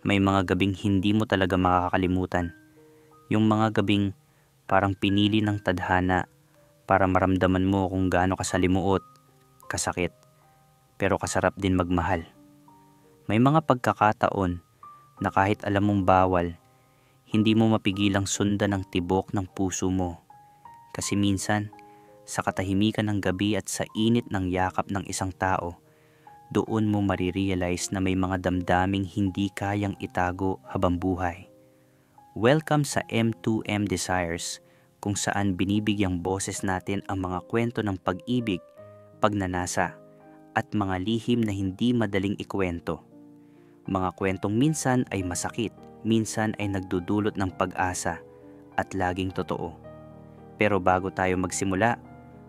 May mga gabing hindi mo talaga makakalimutan. Yung mga gabing parang pinili ng tadhana para maramdaman mo kung gaano kasalimuot, kasakit, pero kasarap din magmahal. May mga pagkakataon na kahit alam mong bawal, hindi mo mapigilang sundan ang tibok ng puso mo. Kasi minsan, sa katahimikan ng gabi at sa init ng yakap ng isang tao, doon mo marirealize na may mga damdaming hindi kayang itago habang buhay. Welcome sa M2M Desires, kung saan binibigyang boses natin ang mga kwento ng pag-ibig, pagnanasa, at mga lihim na hindi madaling ikwento. Mga kwentong minsan ay masakit, minsan ay nagdudulot ng pag-asa, at laging totoo. Pero bago tayo magsimula,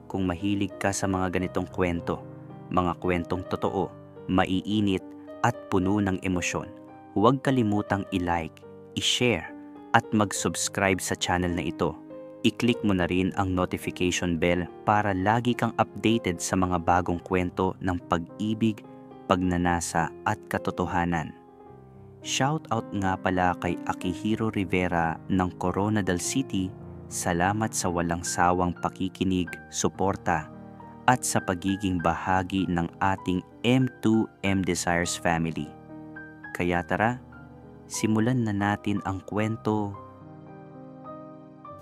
kung mahilig ka sa mga ganitong kwento, mga kwentong totoo, maiinit at puno ng emosyon, huwag kalimutang i-like, i-share at mag-subscribe sa channel na ito. I-click mo na rin ang notification bell para lagi kang updated sa mga bagong kwento ng pag-ibig, pagnanasa at katotohanan. Shoutout nga pala kay Akihiro Rivera ng Coronadal City. Salamat sa walang sawang pakikinig, suporta, at sa pagiging bahagi ng ating M2M Desires family. Kaya tara, simulan na natin ang kwento.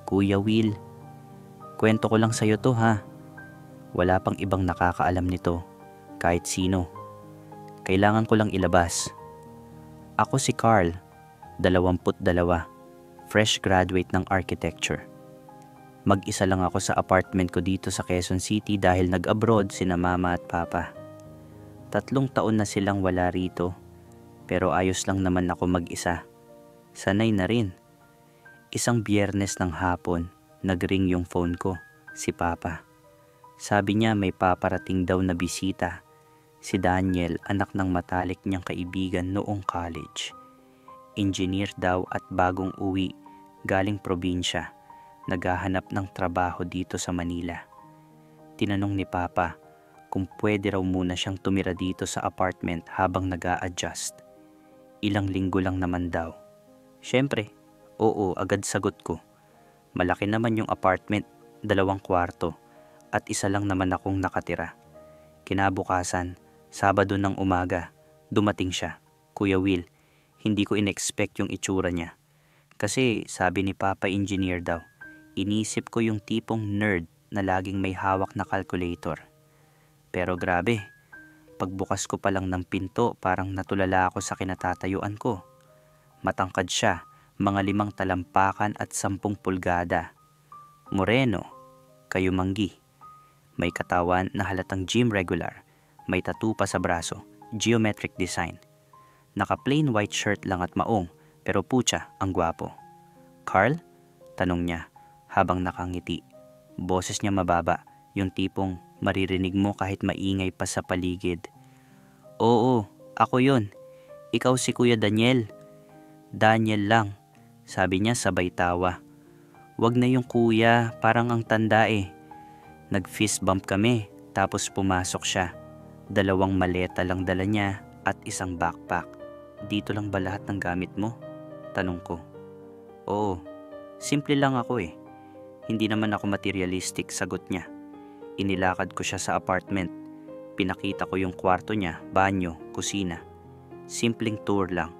Kuya Will, kwento ko lang sa'yo to ha. Wala pang ibang nakakaalam nito, kahit sino. Kailangan ko lang ilabas. Ako si Carl, 22, fresh graduate ng architecture. Mag-isa lang ako sa apartment ko dito sa Quezon City dahil nag-abroad sina mama at papa. 3 taon na silang wala rito, pero ayos lang naman ako mag-isa. Sanay na rin. Isang Biyernes ng hapon, nag-ring yung phone ko, si papa. Sabi niya may paparating daw na bisita, si Daniel, anak ng matalik niyang kaibigan noong college. Engineer daw at bagong uwi, galing probinsya. Naghahanap ng trabaho dito sa Manila. Tinanong ni Papa kung pwede raw muna siyang tumira dito sa apartment habang nag-a-adjust. Ilang linggo lang naman daw. Siyempre, oo, agad sagot ko. Malaki naman yung apartment, 2 kwarto, at isa lang naman akong nakatira. Kinabukasan, Sabado ng umaga, dumating siya. Kuya Will, hindi ko in-expect yung itsura niya. Kasi sabi ni Papa engineer daw, inisip ko yung tipong nerd na laging may hawak na calculator. Pero grabe, pagbukas ko pa lang ng pinto parang natulala ako sa kinatatayuan ko. Matangkad siya, mga 5 talampakan at 10 pulgada. Moreno, kayumanggi. May katawan na halatang gym regular. May tattoo pa sa braso, geometric design. Naka-plain white shirt lang at maong, pero putya, ang gwapo. Carl? Tanong niya habang nakangiti. Boses niya mababa, yung tipong maririnig mo kahit maingay pa sa paligid. Oo, ako yun. Ikaw si Kuya Daniel. Daniel lang, sabi niya sabay tawa. Wag na yung kuya, parang ang tanda eh. Nag-fist bump kami, tapos pumasok siya. 2 maleta lang dala niya at isang backpack. Dito lang ba lahat ng gamit mo? Tanong ko. Oo, simple lang ako eh. Hindi naman ako materialistic, sagot niya. Inilakad ko siya sa apartment. Pinakita ko yung kwarto niya, banyo, kusina. Simpleng tour lang.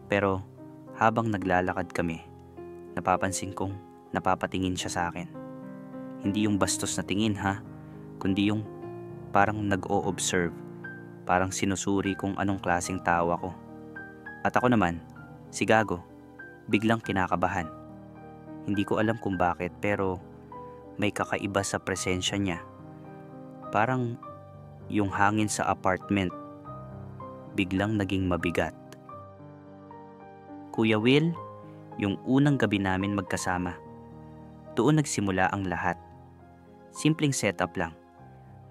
Pero habang naglalakad kami, napapansin kong napapatingin siya sa akin. Hindi yung bastos na tingin ha, kundi yung parang nag-o-observe. Parang sinusuri kung anong klaseng tao ako. At ako naman, si Gago, biglang kinakabahan. Hindi ko alam kung bakit pero may kakaiba sa presensya niya. Parang yung hangin sa apartment biglang naging mabigat. Kuya Will, yung unang gabi namin magkasama, doon nagsimula ang lahat. Simpleng setup lang.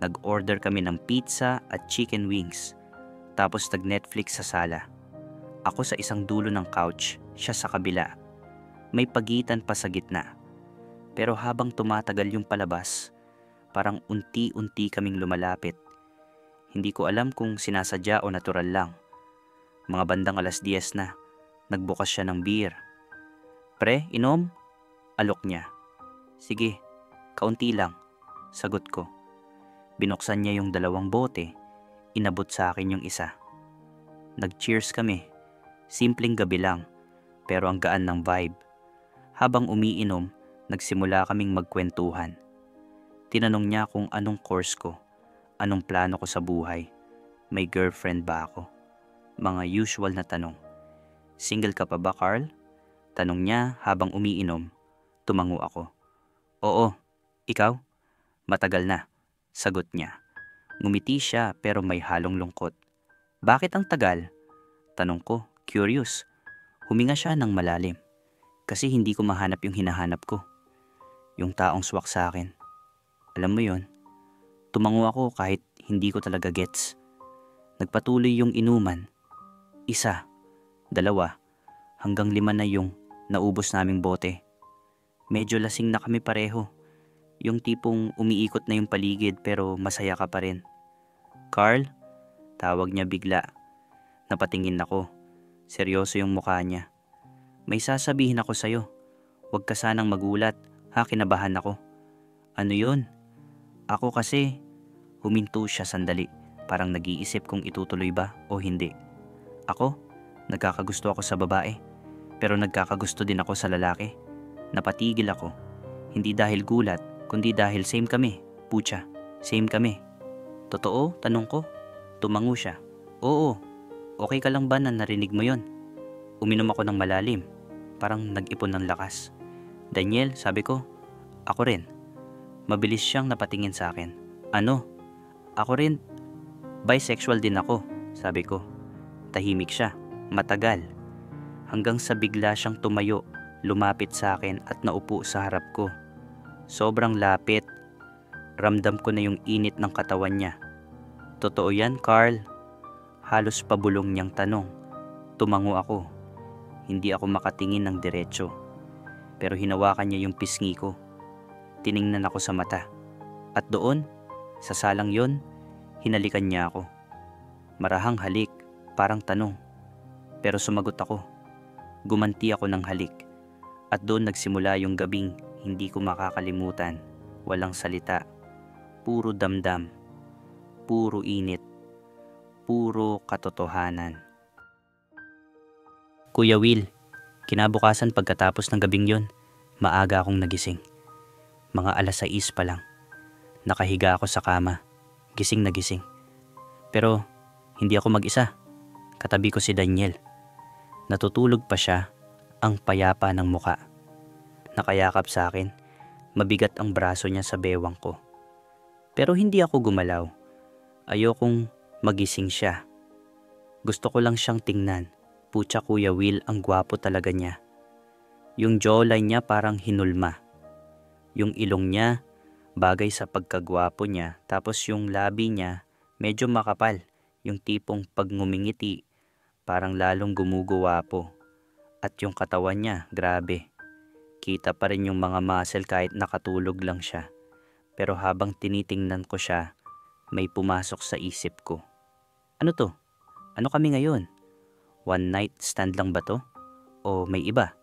Nag-order kami ng pizza at chicken wings. Tapos nag-Netflix sa sala. Ako sa isang dulo ng couch, siya sa kabila. May pagitan pa sa gitna. Pero habang tumatagal yung palabas, parang unti-unti kaming lumalapit. Hindi ko alam kung sinasadya o natural lang. Mga bandang 10:00 na, Nagbukas siya ng beer. Pre, inom? Alok niya. Sige, kaunti lang, sagot ko. Binuksan niya yung 2 bote, inabot sa akin yung isa. Nag-cheers kami. Simpleng gabi lang, pero ang gaan ng vibe. Habang umiinom, nagsimula kaming magkwentuhan. Tinanong niya kung anong course ko, anong plano ko sa buhay, may girlfriend ba ako. Mga usual na tanong. Single ka pa ba, Carl? Tanong niya habang umiinom. Tumango ako. Oo, ikaw? Matagal na, sagot niya. Ngumiti siya pero may halong lungkot. Bakit ang tagal? Tanong ko, curious. Huminga siya ng malalim. Kasi hindi ko mahanap yung hinahanap ko. Yung taong swak sa akin. Alam mo yon? Tumango ako kahit hindi ko talaga gets. Nagpatuloy yung inuman. 1, 2, hanggang 5 na yung naubos naming bote. Medyo lasing na kami pareho. Yung tipong umiikot na yung paligid pero masaya ka pa rin. Carl? Tawag niya bigla. Napatingin ako. Seryoso yung mukha niya. May sasabihin ako sa'yo. Huwag ka sanang magulat. Kinabahan ako. Ano yun? Ako kasi, huminto siya sandali. Parang nag-iisip kung itutuloy ba o hindi. Ako, nagkakagusto ako sa babae. Pero nagkakagusto din ako sa lalaki. Napatigil ako. Hindi dahil gulat, kundi dahil same kami. Pucha, same kami. Totoo? Tanong ko. Tumango siya. Oo. Okay ka lang ba na narinig mo yon? Uminom ako ng malalim. Parang nag-ipon ng lakas. Daniel, sabi ko. Ako rin. Mabilis siyang napatingin sa akin. Ano? Ako rin. Bisexual din ako, sabi ko. Tahimik siya. Matagal. Hanggang sa bigla siyang tumayo, lumapit sa akin at naupo sa harap ko. Sobrang lapit. Ramdam ko na yung init ng katawan niya. Totoo yan, Carl? Halos pabulong niyang tanong. Tumango ako. Hindi ako makatingin ng diretso. Pero hinawakan niya yung pisngi ko. Tiningnan ako sa mata. At doon, sa salang yon, hinalikan niya ako. Marahang halik, parang tanong. Pero sumagot ako. Gumanti ako ng halik. At doon nagsimula yung gabing hindi ko makakalimutan. Walang salita. Puro damdam. Puro init. Puro katotohanan. Kuya Will, kinabukasan pagkatapos ng gabing yon, maaga akong nagising. Mga 6:00 pa lang. Nakahiga ako sa kama. Gising na gising. Pero hindi ako mag-isa. Katabi ko si Daniel. Natutulog pa siya, ang payapa ng muka. Nakayakap sa akin, mabigat ang braso niya sa bewang ko. Pero hindi ako gumalaw. Ayokong magising siya. Gusto ko lang siyang tingnan. Pucha, Kuya Will, ang gwapo talaga niya. Yung jawline niya parang hinulma. Yung ilong niya, bagay sa pagkagwapo niya. Tapos yung labi niya, medyo makapal. Yung tipong pag ngumingiti, parang lalong gumuguwapo. At yung katawan niya, grabe. Kita pa rin yung mga muscle kahit nakatulog lang siya. Pero habang tinitingnan ko siya, may pumasok sa isip ko. Ano to? Ano kami ngayon? One night stand lang ba to? O may iba?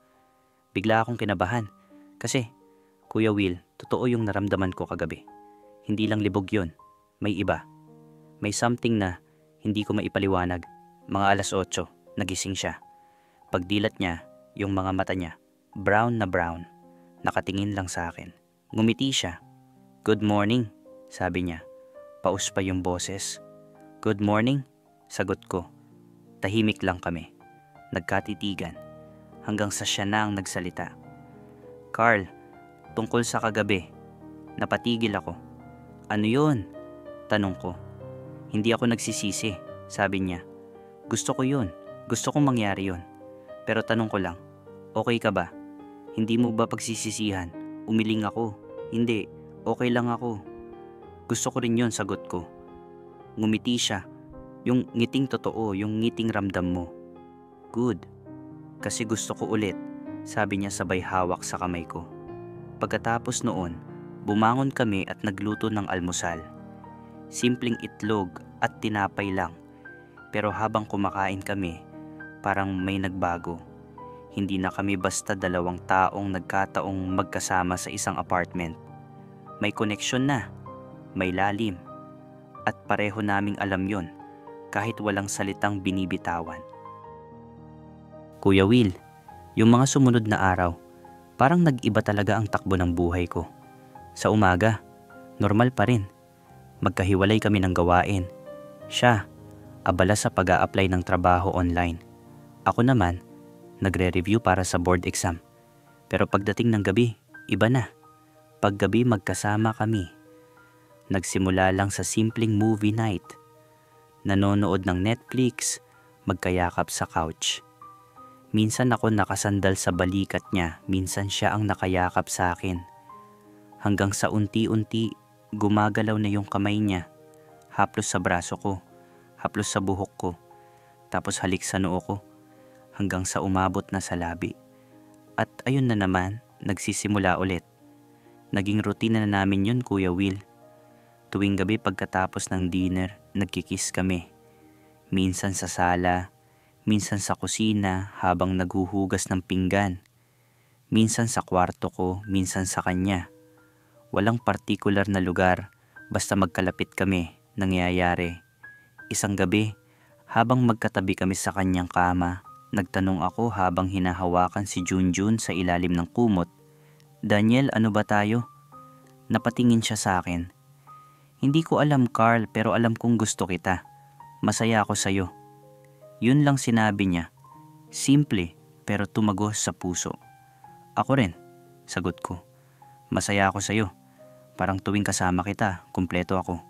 Bigla akong kinabahan. Kasi, Kuya Will, totoo yung naramdaman ko kagabi. Hindi lang libog yun. May iba. May something na hindi ko maipaliwanag. Mga 8:00, nagising siya. Pagdilat niya, yung mga mata niya, brown na brown. Nakatingin lang sa akin. Ngumiti siya. Good morning, sabi niya. Paus pa yung boses. Good morning, sagot ko. Tahimik lang kami. Nagkatitigan. Hanggang sa siya na ang nagsalita. Carl, tungkol sa kagabi. Napatigil ako. Ano yun? Tanong ko. Hindi ako nagsisisi, sabi niya. Gusto ko yun. Gusto kong mangyari yun. Pero tanong ko lang, okay ka ba? Hindi mo ba pagsisisihan? Umiling ako. Hindi, okay lang ako. Gusto ko rin yun, sagot ko. Ngumiti siya. Yung ngiting totoo, yung ngiting ramdam mo. Good. Kasi gusto ko ulit, sabi niya sabay hawak sa kamay ko. Pagkatapos noon, bumangon kami at nagluto ng almusal. Simpleng itlog at tinapay lang. Pero habang kumakain kami, parang may nagbago. Hindi na kami basta dalawang taong nagkataong magkasama sa isang apartment. May koneksyon na, may lalim, at pareho naming alam yon kahit walang salitang binibitawan. Kuya Will, yung mga sumunod na araw, parang nag-iba talaga ang takbo ng buhay ko. Sa umaga, normal pa rin. Magkahiwalay kami ng gawain. Siya, abala sa pag-a-apply ng trabaho online. Ako naman, nagre-review para sa board exam. Pero pagdating ng gabi, iba na. Paggabi magkasama kami. Nagsimula lang sa simpleng movie night. Nanonood ng Netflix, magkayakap sa couch. Minsan ako nakasandal sa balikat niya, minsan siya ang nakayakap sa akin. Hanggang sa unti-unti, gumagalaw na yung kamay niya. Haplos sa braso ko, haplos sa buhok ko, tapos halik sa noo ko, hanggang sa umabot na sa labi. At ayun na naman, nagsisimula ulit. Naging rutina na namin yun, Kuya Will. Tuwing gabi pagkatapos ng dinner, nagkikiss kami. Minsan sa sala, minsan sa kusina habang naghuhugas ng pinggan. Minsan sa kwarto ko, minsan sa kanya. Walang partikular na lugar, basta magkalapit kami, nangyayari. Isang gabi, habang magkatabi kami sa kanyang kama, nagtanong ako habang hinahawakan si Junjun sa ilalim ng kumot, "Daniel, ano ba tayo?" Napatingin siya sa akin. "Hindi ko alam, Carl, pero alam kong gusto kita. Masaya ako sa'yo." Yun lang sinabi niya. Simple, pero tumagos sa puso. "Ako rin," sagot ko. "Masaya ako sa'yo. Parang tuwing kasama kita, kumpleto ako."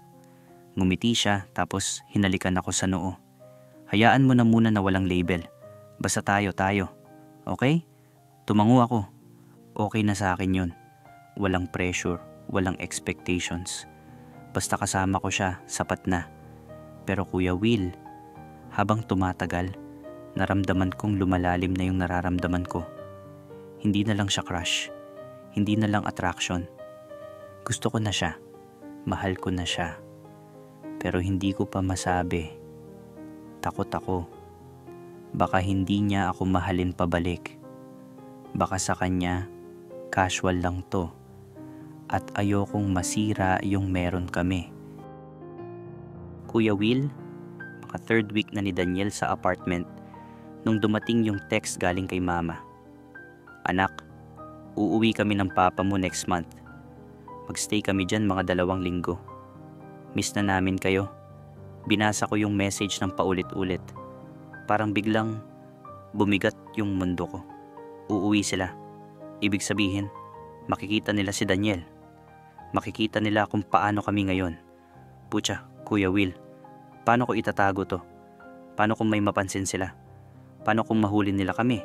Ngumiti siya, tapos hinalikan ako sa noo. "Hayaan mo na muna na walang label. Basta tayo. Okay?" Tumango ako. Okay na sa akin yun. Walang pressure, walang expectations. Basta kasama ko siya, sapat na. Pero Kuya Will, habang tumatagal, naramdaman kong lumalalim na yung nararamdaman ko. Hindi na lang siya crush. Hindi na lang attraction. Gusto ko na siya. Mahal ko na siya. Pero hindi ko pa masabi. Takot ako. Baka hindi niya ako mahalin pabalik. Baka sa kanya, casual lang to. At ayokong masira yung meron kami. Kuya Will, mga third week na ni Daniel sa apartment nung dumating yung text galing kay mama. "Anak, uuwi kami ng papa mo next month. Magstay kami dyan mga 2 linggo. Miss na namin kayo." Binasa ko yung message ng paulit-ulit. Parang biglang bumigat yung mundo ko. Uuwi sila. Ibig sabihin, makikita nila si Daniel. Makikita nila kung paano kami ngayon. Pucha, Kuya Will, paano ko itatago to? Paano kung may mapansin sila? Paano kung mahuli nila kami?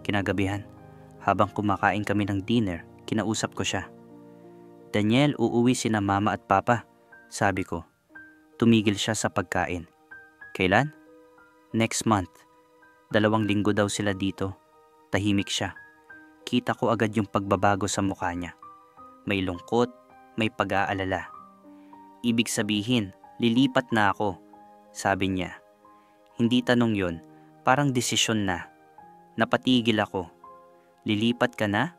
Kinagabihan, habang kumakain kami ng dinner, kinausap ko siya. "Daniel, uuwi sina mama at papa," sabi ko. Tumigil siya sa pagkain. "Kailan?" "Next month. 2 linggo daw sila dito." Tahimik siya. Kita ko agad yung pagbabago sa mukha niya. May lungkot, may pag-aalala. "Ibig sabihin, lilipat na ako," sabi niya. Hindi tanong yon, parang desisyon na. Napatigil ako. "Lilipat ka na?"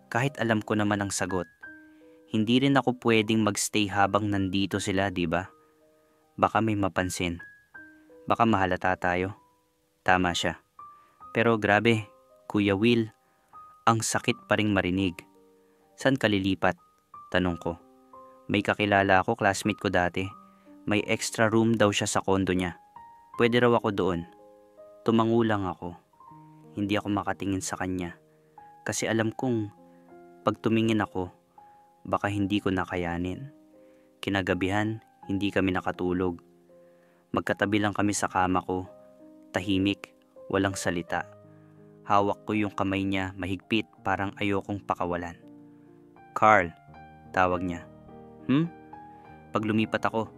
Kahit alam ko naman ang sagot. Hindi rin ako pwedeng magstay habang nandito sila, di ba? Baka may mapansin. Baka mahalata tayo. Tama siya. Pero grabe, Kuya Will, ang sakit pa ring marinig. "Saan ka lilipat?" Tanong ko. May kakilala ako, classmate ko dati. May extra room daw siya sa kondo niya. Pwede raw ako doon. Tumango lang ako. Hindi ako makatingin sa kanya. Kasi alam kong pag tumingin ako, baka hindi ko nakayanin. Kinagabihan, hindi kami nakatulog. Magkatabi lang kami sa kama ko. Tahimik, walang salita. Hawak ko yung kamay niya mahigpit, parang ayokong pakawalan. "Carl," tawag niya. Pag lumipat ako,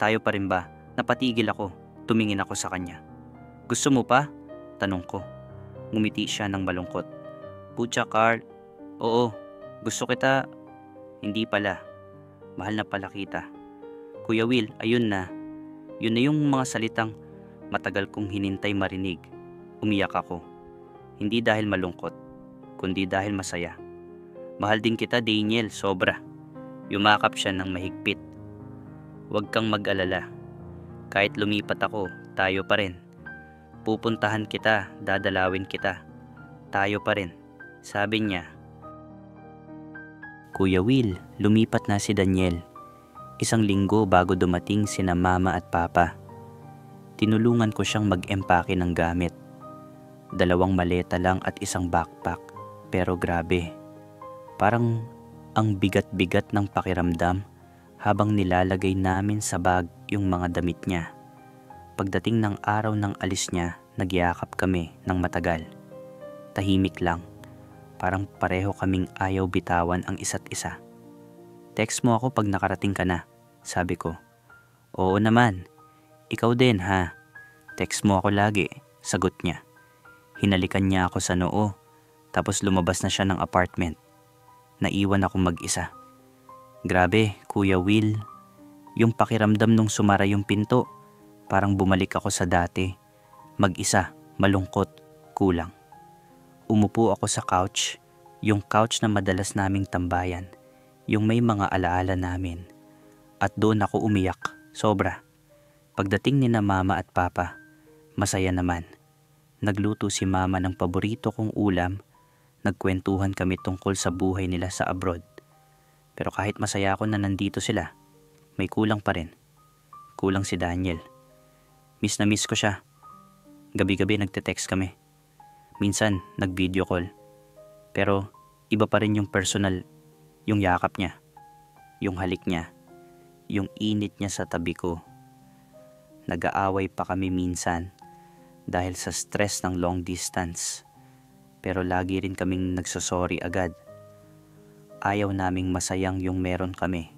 "Tayo pa rin ba?" Napatigil ako, tumingin ako sa kanya. "Gusto mo pa?" Tanong ko. Ngumiti siya ng malungkot. "Pucha, Carl. Oo, gusto kita." "Hindi pala. Mahal na pala kita." "Kuya Will, ayun na." Yun na yung mga salitang matagal kong hinintay marinig. Umiyak ako. Hindi dahil malungkot, kundi dahil masaya. Mahal din kita, Daniel, sobra. Yumakap siya ng mahigpit. Huwag kang mag-alala. Kahit lumipat ako, tayo pa rin. Pupuntahan kita, dadalawin kita. Tayo pa rin, sabi niya. Kuya Will, lumipat na si Daniel. 1 linggo bago dumating sina mama at papa. Tinulungan ko siyang mag-empake ng gamit. 2 maleta lang at 1 backpack. Pero grabe, parang ang bigat-bigat ng pakiramdam habang nilalagay namin sa bag yung mga damit niya. Pagdating ng araw ng alis niya, nagyakap kami ng matagal. Tahimik lang, parang pareho kaming ayaw bitawan ang isa't isa. Text mo ako pag nakarating ka na, sabi ko. Oo naman, ikaw din ha. Text mo ako lagi, sagot niya. Hinalikan niya ako sa noo, tapos lumabas na siya ng apartment. Naiwan ako mag-isa. Grabe, Kuya Will, yung pakiramdam nung sumara yung pinto, parang bumalik ako sa dati. Mag-isa, malungkot, kulang. Umupo ako sa couch, yung couch na madalas naming tambayan, yung may mga alaala namin. At doon ako umiyak, sobra. Pagdating ni na mama at papa, masaya naman. Nagluto si mama ng paborito kong ulam, nagkwentuhan kami tungkol sa buhay nila sa abroad. Pero kahit masaya ako na nandito sila, may kulang pa rin. Kulang si Daniel. Miss na miss ko siya. Gabi-gabi nagte-text kami. Minsan, nag-video call. Pero, iba pa rin yung personal, yung yakap niya, yung halik niya, yung init niya sa tabi ko. Nag-aaway pa kami minsan dahil sa stress ng long distance. Pero lagi rin kaming nagsosorry agad. Ayaw naming masayang yung meron kami.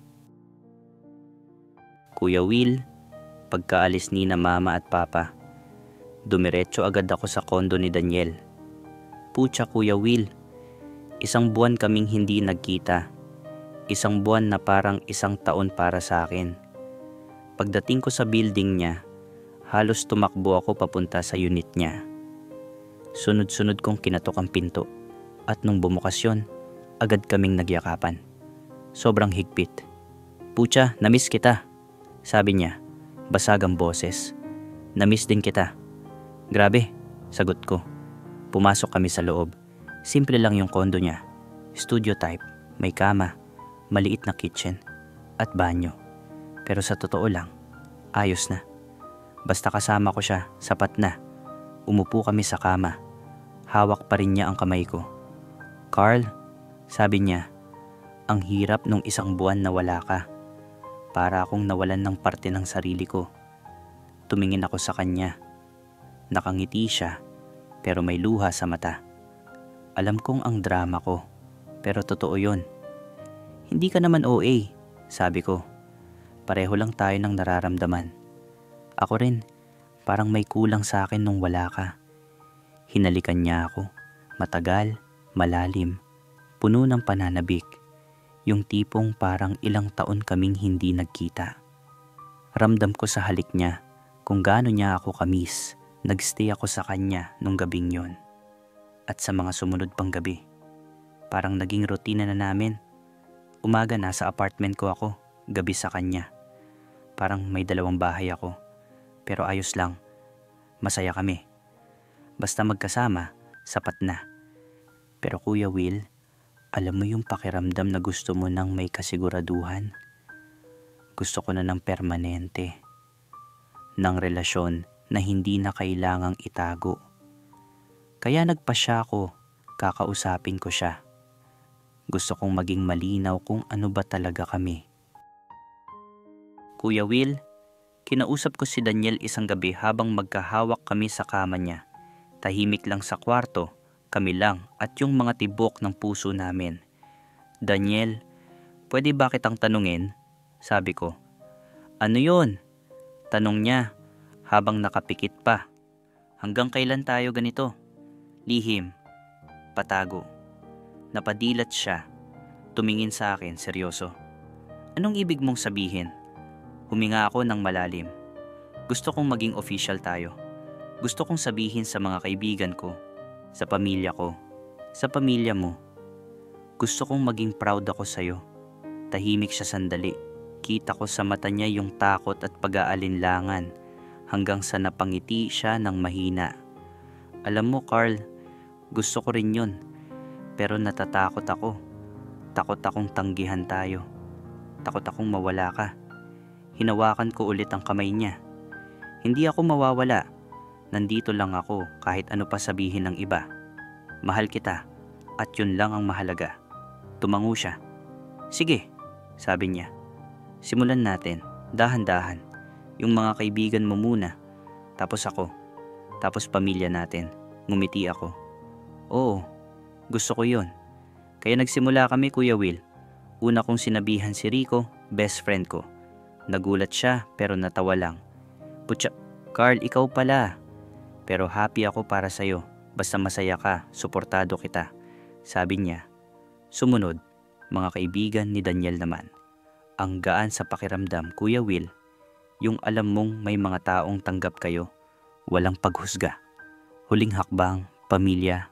Kuya Will, pagkaalis ni na mama at papa, dumiretso agad ako sa kondo ni Daniel. Pucha Kuya Will, 1 buwan kaming hindi nagkita. 1 buwan na parang 1 taon para sa akin. Pagdating ko sa building niya, halos tumakbo ako papunta sa unit niya. Sunod-sunod kong kinatok ang pinto at nung bumukas yun, agad kaming nagyakapan. Sobrang higpit. Pucha, namiss kita, sabi niya, basagang boses. Namiss din kita. Grabe, sagot ko. Pumasok kami sa loob. Simple lang yung kondo niya. Studio type, may kama, maliit na kitchen, at banyo. Pero sa totoo lang, ayos na. Basta kasama ko siya, sapat na. Umupo kami sa kama. Hawak pa rin niya ang kamay ko. Carl, sabi niya, ang hirap nung 1 buwan na wala ka. Para akong nawalan ng parte ng sarili ko. Tumingin ako sa kanya. Nakangiti siya, pero may luha sa mata. Alam kong ang drama ko, pero totoo yun. Hindi ka naman OA, sabi ko. Pareho lang tayo ng nararamdaman. Ako rin, parang may kulang sa akin nung wala ka. Hinalikan niya ako, matagal, malalim, puno ng pananabik. Yung tipong parang ilang taon kaming hindi nagkita. Ramdam ko sa halik niya kung gaano niya ako kamiss. Nagstay ako sa kanya nung gabing yon. At sa mga sumunod pang gabi, parang naging rutina na namin. Umaga nasa apartment ko ako, gabi sa kanya. Parang may 2 bahay ako, pero ayos lang. Masaya kami. Basta magkasama, sapat na. Pero Kuya Will, alam mo yung pakiramdam na gusto mo ng may kasiguraduhan? Gusto ko na ng permanente. Ng relasyon na hindi na kailangang itago. Kaya nagpasya ako, kakausapin ko siya. Gusto kong maging malinaw kung ano ba talaga kami. Kuya Will, kinausap ko si Daniel isang gabi habang magkahawak kami sa kama niya. Tahimik lang sa kwarto, kami lang at yung mga tibok ng puso namin. Daniel, pwede ba kitang tanungin? Sabi ko. Ano yun? Tanong niya habang nakapikit pa. Hanggang kailan tayo ganito? Lihim, patago. Napadilat siya. Tumingin sa akin, seryoso. Anong ibig mong sabihin? Huminga ako ng malalim. Gusto kong maging official tayo. Gusto kong sabihin sa mga kaibigan ko. Sa pamilya ko. Sa pamilya mo. Gusto kong maging proud ako sa'yo. Tahimik siya sandali. Kita ko sa mata niya yung takot at pag-aalinlangan hanggang sa napangiti siya ng mahina. Alam mo, Carl, gusto ko rin yun. Pero natatakot ako. Takot akong tanggihan tayo. Takot akong mawala ka. Hinawakan ko ulit ang kamay niya. Hindi ako mawawala. Nandito lang ako kahit ano pa sabihin ng iba. Mahal kita at yun lang ang mahalaga. Tumango siya. Sige, sabi niya. Simulan natin, dahan-dahan. Yung mga kaibigan mo muna. Tapos ako. Tapos pamilya natin. Ngumiti ako. Oo, gusto ko yun. Kaya nagsimula kami, Kuya Will. Una kong sinabihan si Rico, best friend ko. Nagulat siya pero natawa lang. Putya, Carl, ikaw pala. Pero happy ako para sa'yo. Basta masaya ka, suportado kita. Sabi niya. Sumunod, mga kaibigan ni Daniel naman. Ang gaan sa pakiramdam, Kuya Will. Yung alam mong may mga taong tanggap kayo. Walang paghusga. Huling hakbang, pamilya.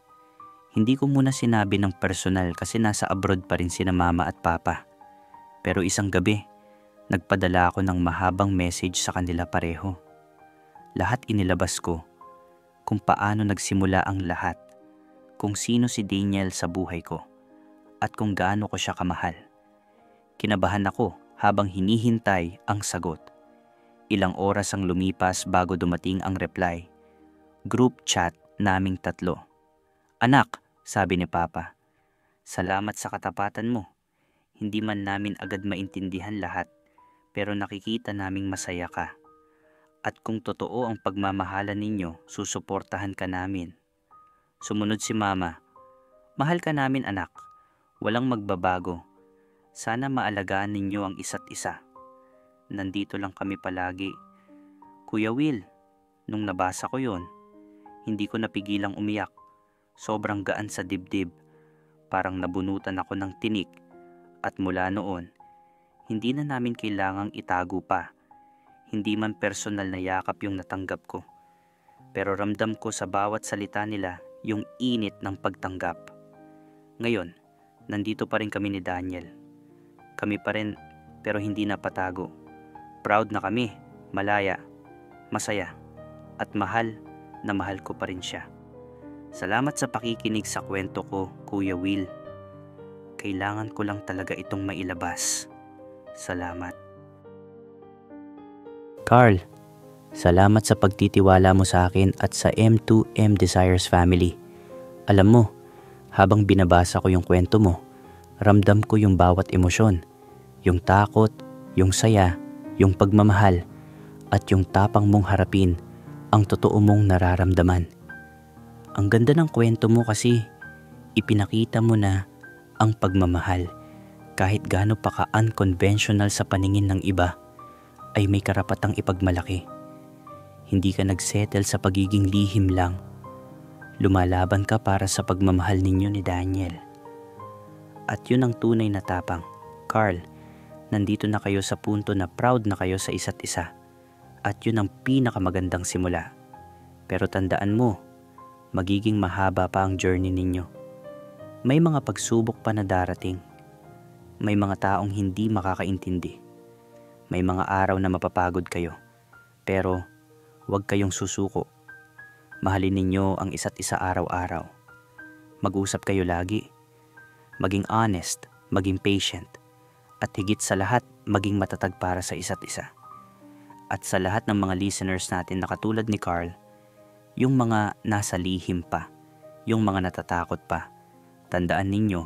Hindi ko muna sinabi ng personal kasi nasa abroad pa rin sina mama at papa. Pero isang gabi, nagpadala ako ng mahabang message sa kanila pareho. Lahat inilabas ko kung paano nagsimula ang lahat, kung sino si Daniel sa buhay ko, at kung gaano ko siya kamahal. Kinabahan ako habang hinihintay ang sagot. Ilang oras ang lumipas bago dumating ang reply. Group chat naming tatlo. Anak, sabi ni Papa, salamat sa katapatan mo. Hindi man namin agad maintindihan lahat, pero nakikita naming masaya ka. At kung totoo ang pagmamahalan ninyo, susuportahan ka namin. Sumunod si Mama, mahal ka namin anak, walang magbabago. Sana maalagaan ninyo ang isa't isa. Nandito lang kami palagi. Kuya Will, nung nabasa ko yon, hindi ko napigilang umiyak. Sobrang gaan sa dibdib. Parang nabunutan ako ng tinik. At mula noon, hindi na namin kailangang itago pa. Hindi man personal na yakap yung natanggap ko. Pero ramdam ko sa bawat salita nila yung init ng pagtanggap. Ngayon, nandito pa rin kami ni Daniel. Kami pa rin pero hindi na patago. Proud na kami, malaya, masaya, at mahal na mahal ko pa rin siya. Salamat sa pakikinig sa kwento ko, Kuya Will. Kailangan ko lang talaga itong mailabas. Salamat. Carl, salamat sa pagtitiwala mo sa akin at sa M2M Desires family. Alam mo, habang binabasa ko yung kwento mo, ramdam ko yung bawat emosyon. Yung takot, yung saya, yung pagmamahal, at yung tapang mong harapin ang totoo mong nararamdaman. Ang ganda ng kwento mo kasi ipinakita mo na ang pagmamahal, kahit gaano pa ka-unconventional sa paningin ng iba, ay may karapatang ipagmalaki. Hindi ka nagsettle sa pagiging lihim lang. Lumalaban ka para sa pagmamahal ninyo ni Daniel. At yun ang tunay na tapang. Carl, nandito na kayo sa punto na proud na kayo sa isa't isa. At yun ang pinakamagandang simula. Pero tandaan mo, magiging mahaba pa ang journey ninyo. May mga pagsubok pa na darating. May mga taong hindi makakaintindi. May mga araw na mapapagod kayo. Pero huwag kayong susuko. Mahalin ninyo ang isa't isa araw-araw. Mag-usap kayo lagi. Maging honest, maging patient. At higit sa lahat, maging matatag para sa isa't isa. At sa lahat ng mga listeners natin na katulad ni Carl, yung mga nasa lihim pa, yung mga natatakot pa, tandaan ninyo,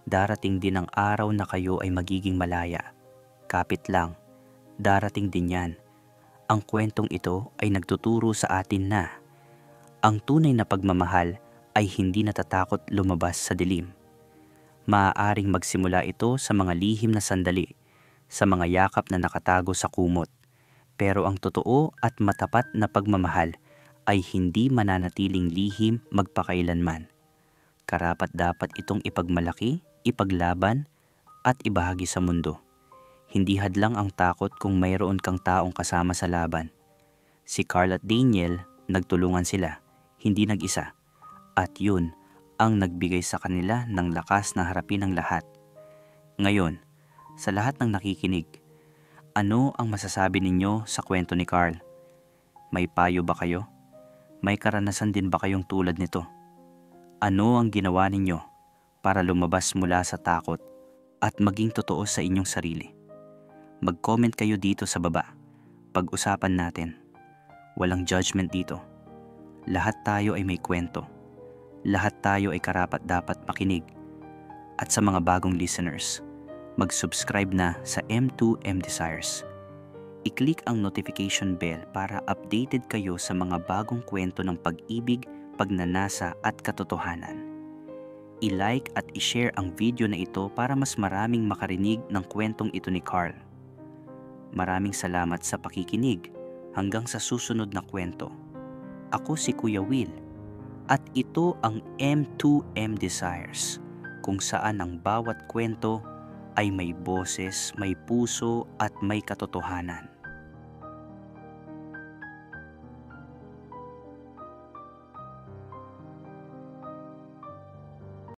darating din ang araw na kayo ay magiging malaya. Kapit lang, darating din yan. Ang kwentong ito ay nagtuturo sa atin na ang tunay na pagmamahal ay hindi natatakot lumabas sa dilim. Maaaring magsimula ito sa mga lihim na sandali, sa mga yakap na nakatago sa kumot. Pero ang totoo at matapat na pagmamahal ay hindi mananatiling lihim magpakailanman. Karapat-dapat itong ipagmalaki, ipaglaban, at ibahagi sa mundo. Hindi hadlang ang takot kung mayroon kang taong kasama sa laban. Si Carl at Daniel, nagtulungan sila, hindi nag-isa. At yun ang nagbigay sa kanila ng lakas na harapin ang lahat. Ngayon, sa lahat ng nakikinig, ano ang masasabi ninyo sa kwento ni Carl? May payo ba kayo? May karanasan din ba kayong tulad nito? Ano ang ginawa ninyo para lumabas mula sa takot at maging totoo sa inyong sarili? Mag-comment kayo dito sa baba. Pag-usapan natin. Walang judgment dito. Lahat tayo ay may kwento. Lahat tayo ay karapat-dapat makinig. At sa mga bagong listeners, mag-subscribe na sa M2M Desires. I-click ang notification bell para updated kayo sa mga bagong kwento ng pag-ibig, pagnanasa at katotohanan. I-like at i-share ang video na ito para mas maraming makarinig ng kwentong ito ni Carl. Maraming salamat sa pakikinig. Hanggang sa susunod na kwento. Ako si Kuya Will. At ito ang M2M Desires, kung saan ang bawat kwento ay may boses, may puso at may katotohanan.